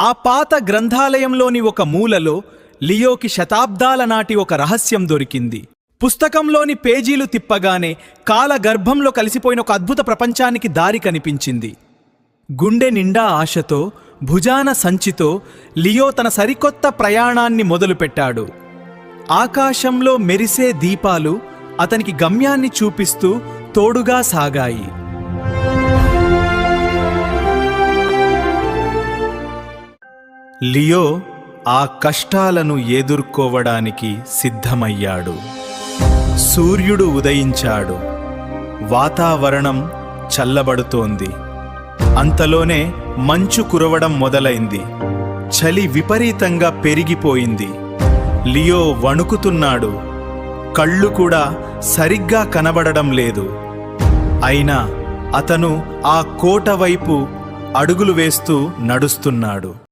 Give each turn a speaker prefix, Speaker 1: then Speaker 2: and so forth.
Speaker 1: ఆ పాత గ్రంథాలయంలోని ఒక మూలలో లియోకి శతాబ్దాల నాటి ఒక రహస్యం దొరికింది. పుస్తకంలోని పేజీలు తిప్పగానే కాలగర్భంలో కలిసిపోయిన ఒక అద్భుత ప్రపంచానికి దారి కనిపించింది. గుండె నిండా ఆశతో, భుజాన సంచితో లియో తన సరికొత్త ప్రయాణాన్ని మొదలుపెట్టాడు. ఆకాశంలో మెరిసే దీపాలు అతనికి గమ్యాన్ని చూపిస్తూ తోడుగా సాగాయి. లియో ఆ కష్టాలను ఎదుర్కోవడానికి సిద్ధమయ్యాడు. సూర్యుడు ఉదయించాడు. వాతావరణం చల్లబడుతోంది. అంతలోనే మంచు కురవడం మొదలైంది. చలి విపరీతంగా పెరిగిపోయింది. లియో వణుకుతున్నాడు. కళ్ళు కూడా సరిగ్గా కనబడడం లేదు. అయినా అతను ఆ కోట వైపు అడుగులు వేస్తూ నడుస్తున్నాడు.